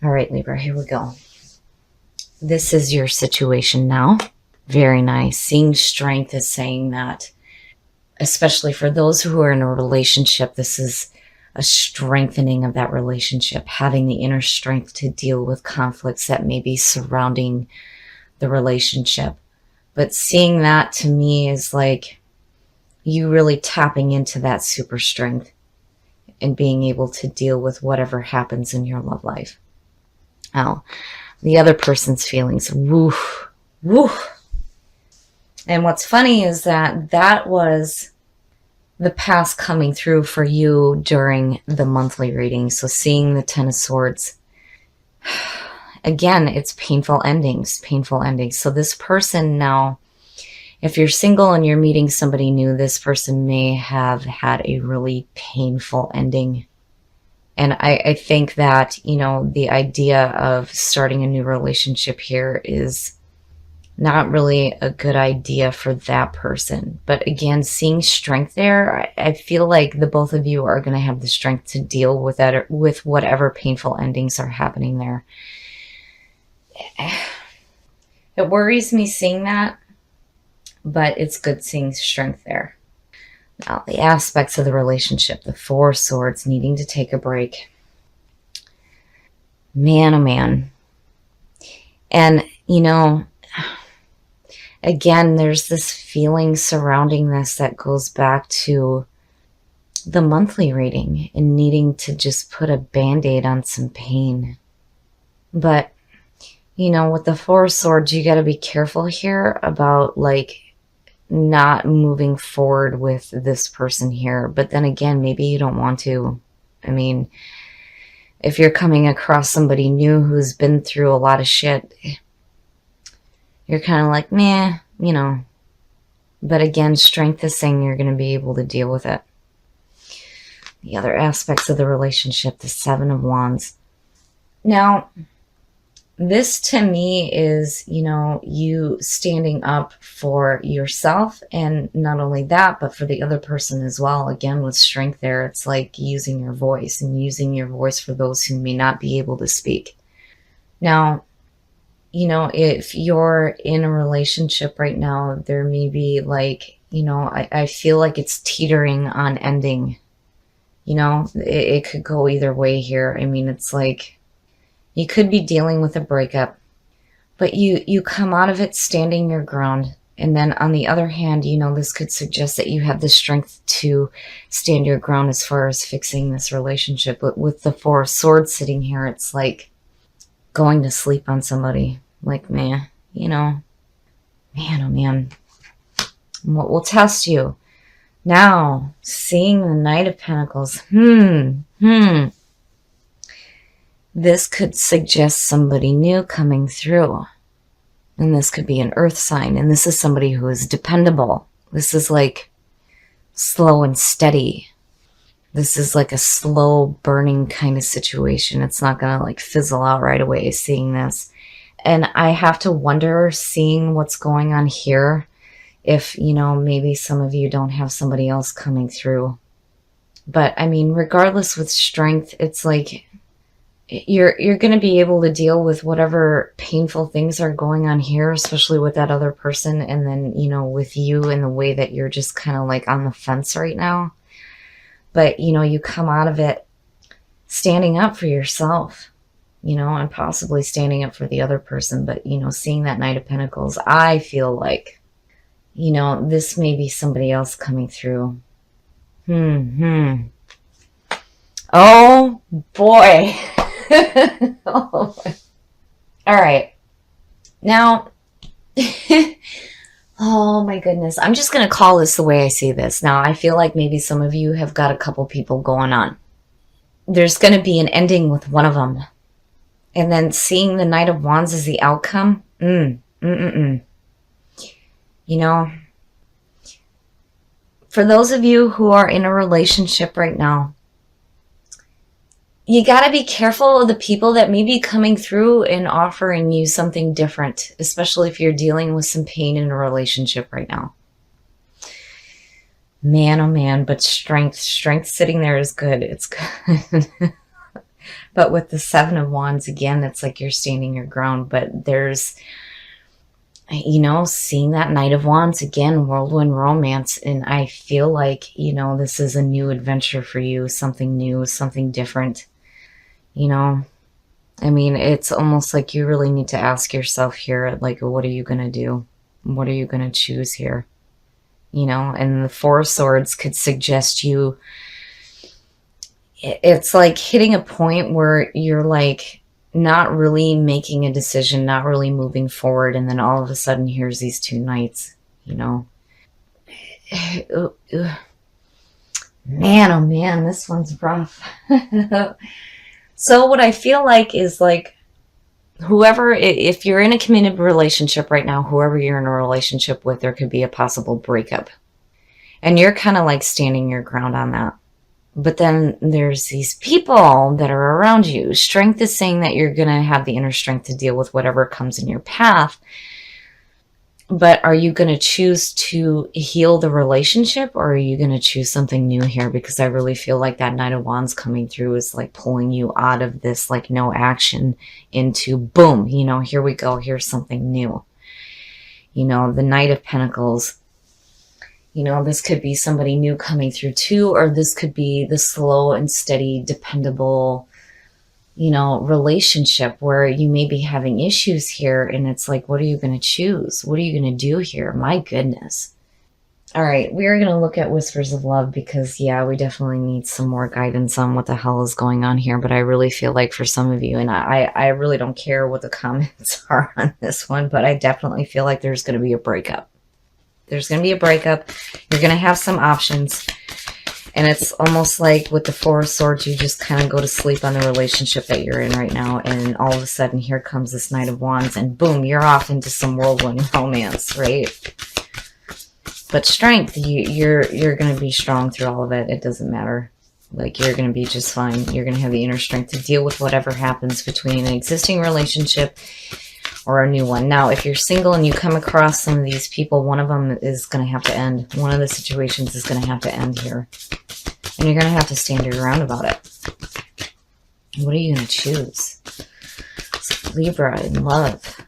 All right, Libra, here we go. This is your situation now. Very nice. Seeing strength is saying that, especially for those who are in a relationship, this is a strengthening of that relationship, having the inner strength to deal with conflicts that may be surrounding the relationship. But seeing that to me is like you really tapping into that super strength and being able to deal with whatever happens in your love life. Now, the other person's feelings, woof, woof. And what's funny is that that was the past coming through for you during the monthly reading. So seeing the Ten of Swords, again, it's painful endings, painful endings. So this person now, if you're single and you're meeting somebody new, this person may have had a really painful ending. And I think that, you know, the idea of starting a new relationship here is not really a good idea for that person. But again, seeing strength there, I feel like the both of you are going to have the strength to deal with that, with whatever painful endings are happening there. It worries me seeing that, but it's good seeing strength there. Now, the aspects of the relationship, the Four of Swords, needing to take a break. Man, oh man. And, you know, again, there's this feeling surrounding this that goes back to the monthly reading and needing to just put a band-aid on some pain. But, you know, with the Four of Swords, you got to be careful here about, like, not moving forward with this person here. But then again, maybe you don't want to. I mean, if you're coming across somebody new who's been through a lot of shit, you're kind of like, nah, you know. But again, strength is saying you're going to be able to deal with it. The other aspects of the relationship, the Seven of Wands. Now, this to me is, you know, you standing up for yourself, and not only that, but for the other person as well. Again, with strength there, it's like using your voice and using your voice for those who may not be able to speak. Now, you know, if you're in a relationship right now, there may be like, you know, I feel like it's teetering on ending. You know, it could go either way here. I mean, it's like, you could be dealing with a breakup, but you come out of it standing your ground. And then on the other hand, you know, this could suggest that you have the strength to stand your ground as far as fixing this relationship. But with the Four of Swords sitting here, it's like going to sleep on somebody. Like, man, you know, man, oh man, what will test you? Now, seeing the Knight of Pentacles, this could suggest somebody new coming through. And this could be an earth sign. And this is somebody who is dependable. This is like slow and steady. This is like a slow burning kind of situation. It's not going to like fizzle out right away seeing this. And I have to wonder, seeing what's going on here, if, you know, maybe some of you don't have somebody else coming through. But I mean, regardless, with strength, it's like you're going to be able to deal with whatever painful things are going on here, especially with that other person. And then, you know, with you in the way that you're just kind of like on the fence right now. But, you know, you come out of it standing up for yourself, you know, and possibly standing up for the other person. But, you know, seeing that Knight of Pentacles, I feel like, you know, this may be somebody else coming through. Oh, boy. Oh, boy. All right. Now, oh, my goodness. I'm just going to call this the way I see this. Now, I feel like maybe some of you have got a couple people going on. There's going to be an ending with one of them. And then seeing the Knight of Wands as the outcome, you know, for those of you who are in a relationship right now, you got to be careful of the people that may be coming through and offering you something different, especially if you're dealing with some pain in a relationship right now. Man, oh man, but strength sitting there is good. It's good. But with the Seven of Wands, again, it's like you're standing your ground, but there's, seeing that Knight of Wands again, whirlwind romance. And I feel like, this is a new adventure for you, something new, something different. I mean, it's almost like you really need to ask yourself here, like, what are you going to do? What are you going to choose here? And the Four of Swords could suggest you, it's like hitting a point where you're like not really making a decision, not really moving forward. And then all of a sudden, here's these two knights, Man, oh man, this one's rough. So what I feel like is like, whoever, if you're in a committed relationship right now, whoever you're in a relationship with, there could be a possible breakup. And you're kind of like standing your ground on that. But then there's these people that are around you. Strength is saying that you're going to have the inner strength to deal with whatever comes in your path. But are you going to choose to heal the relationship, or are you going to choose something new here? Because I really feel like that Knight of Wands coming through is like pulling you out of this like no action into boom, here we go. Here's something new. The Knight of Pentacles, this could be somebody new coming through too, or this could be the slow and steady, dependable, relationship where you may be having issues here. And it's like, what are you going to choose? What are you going to do here? My goodness. All right. We are going to look at Whispers of Love because, yeah, we definitely need some more guidance on what the hell is going on here. But I really feel like for some of you, and I really don't care what the comments are on this one, but I definitely feel like there's going to be a breakup. There's going to be a breakup. You're going to have some options. And it's almost like with the Four of Swords, you just kind of go to sleep on the relationship that you're in right now. And all of a sudden, here comes this Knight of Wands. And boom, you're off into some whirlwind romance, right? But strength, you're going to be strong through all of it. It doesn't matter. Like, you're going to be just fine. You're going to have the inner strength to deal with whatever happens between an existing relationship or a new one. Now, if you're single and you come across some of these people, one of them is going to have to end. One of the situations is going to have to end here. And you're going to have to stand your ground about it. What are you going to choose? Libra in love.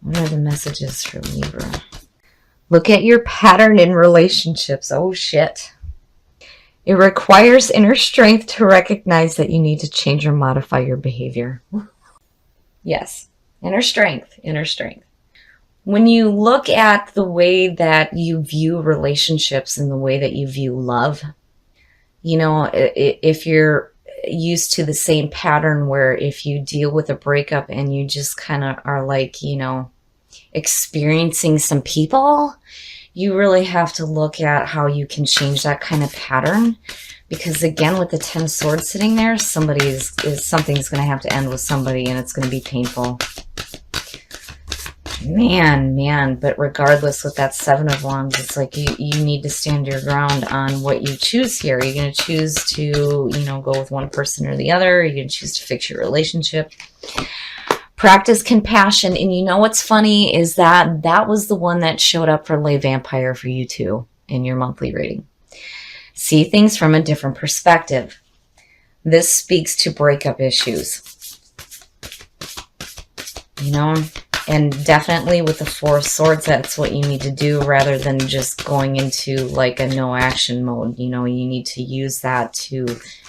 What are the messages for Libra? Look at your pattern in relationships. Oh, shit. It requires inner strength to recognize that you need to change or modify your behavior. Yes. Inner strength, inner strength. When you look at the way that you view relationships and the way that you view love, if you're used to the same pattern where if you deal with a breakup and you just kind of are like, experiencing some people, you really have to look at how you can change that kind of pattern. Because again, with the 10 of Swords sitting there, something's going to have to end with somebody, and it's going to be painful. Man, but regardless, with that 7 of Wands, it's like you need to stand your ground on what you choose here. Are you going to choose to, go with one person or the other? Are you going to choose to fix your relationship? Practice compassion. And what's funny is that was the one that showed up for Lay Vampire for you too in your monthly reading. See things from a different perspective. This speaks to breakup issues. And definitely with the Four of Swords, that's what you need to do rather than just going into like a no action mode. You need to use that to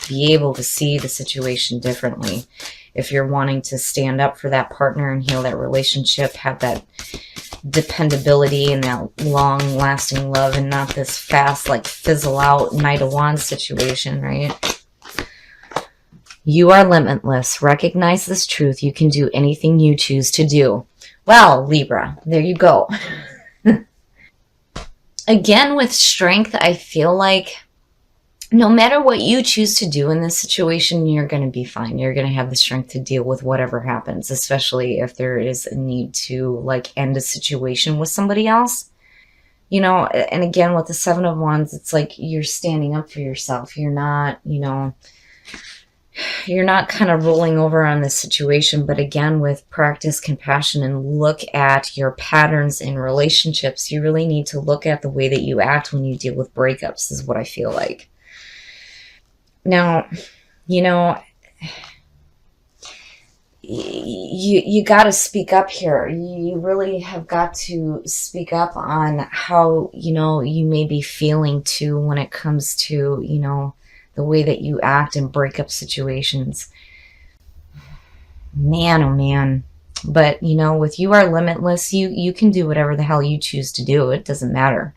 be able to see the situation differently. If you're wanting to stand up for that partner and heal that relationship, have that dependability and that long-lasting love and not this fast, like fizzle out Knight of Wands situation, right? You are limitless. Recognize this truth. You can do anything you choose to do. Well, Libra, there you go. Again, with strength, I feel like no matter what you choose to do in this situation, you're going to be fine. You're going to have the strength to deal with whatever happens, especially if there is a need to like end a situation with somebody else. And again, with the 7 of Wands, it's like you're standing up for yourself. You're not, you're not kind of rolling over on this situation. But again, with practice compassion and look at your patterns in relationships, you really need to look at the way that you act when you deal with breakups, is what I feel like. Now, you got to speak up here. You really have got to speak up on how, you may be feeling too when it comes to, the way that you act in breakup situations. Man, oh man. But, with You Are Limitless, you can do whatever the hell you choose to do. It doesn't matter.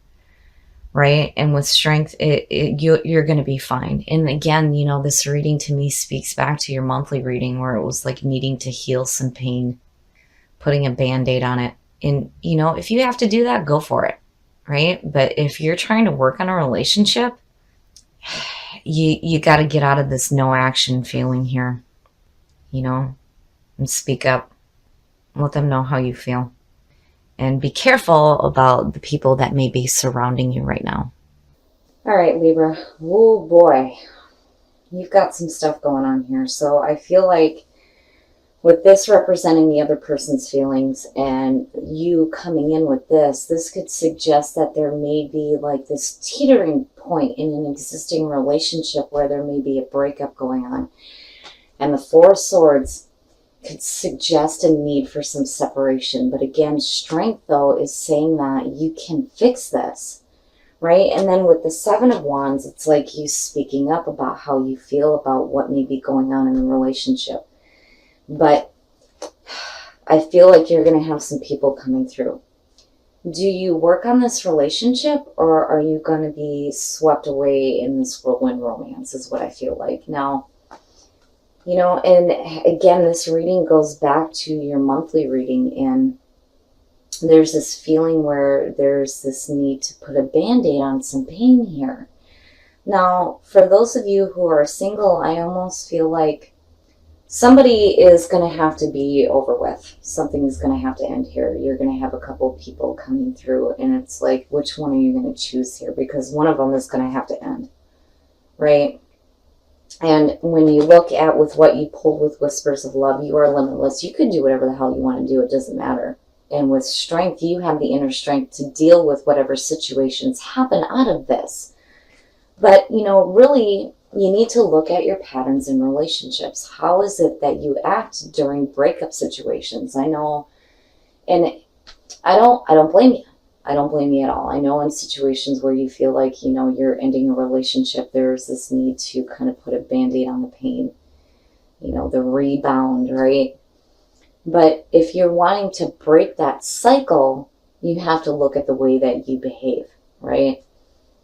Right? And with strength, you're going to be fine. And again, this reading to me speaks back to your monthly reading where it was like needing to heal some pain, putting a band-aid on it. And, if you have to do that, go for it. Right? But if you're trying to work on a relationship, you got to get out of this no action feeling here, and speak up. Let them know how you feel. And be careful about the people that may be surrounding you right now. All right, Libra. Oh boy. You've got some stuff going on here. So I feel like with this representing the other person's feelings and you coming in with this could suggest that there may be like this teetering point in an existing relationship where there may be a breakup going on. And the Four of Swords could suggest a need for some separation. But again, strength, though, is saying that you can fix this, right? And then with the Seven of Wands, it's like you speaking up about how you feel about what may be going on in the relationship. But I feel like you're going to have some people coming through. Do you work on this relationship, or are you going to be swept away in this whirlwind romance is what I feel like. Now, and again, this reading goes back to your monthly reading, and there's this feeling where there's this need to put a band-aid on some pain here. Now, for those of you who are single, I almost feel like somebody is going to have to be over with. Something is going to have to end here. You're going to have a couple of people coming through, and it's like, which one are you going to choose here? Because one of them is going to have to end, right? And when you look at with what you pulled with Whispers of Love, you are limitless. You can do whatever the hell you want to do. It doesn't matter. And with strength, you have the inner strength to deal with whatever situations happen out of this. But, really, you need to look at your patterns in relationships. How is it that you act during breakup situations? I know, and I don't blame you. I don't blame you at all. I know in situations where you feel like, you're ending a relationship, there's this need to kind of put a band-aid on the pain, the rebound, right? But if you're wanting to break that cycle, you have to look at the way that you behave, right?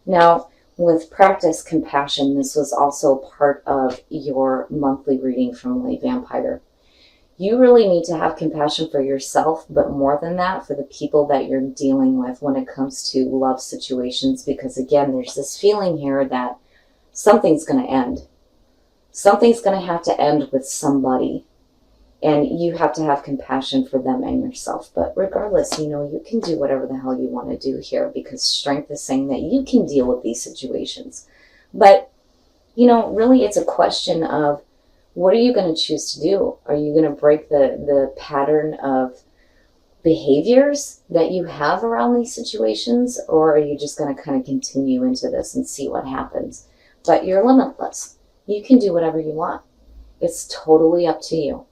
Now, with Practice Compassion, this was also part of your monthly reading from Lay Vampire. You really need to have compassion for yourself, but more than that, for the people that you're dealing with when it comes to love situations. Because again, there's this feeling here that something's going to end. Something's going to have to end with somebody. And you have to have compassion for them and yourself. But regardless, you can do whatever the hell you want to do here, because strength is saying that you can deal with these situations. But, really it's a question of, what are you going to choose to do? Are you going to break the pattern of behaviors that you have around these situations? Or are you just going to kind of continue into this and see what happens? But you're limitless. You can do whatever you want. It's totally up to you.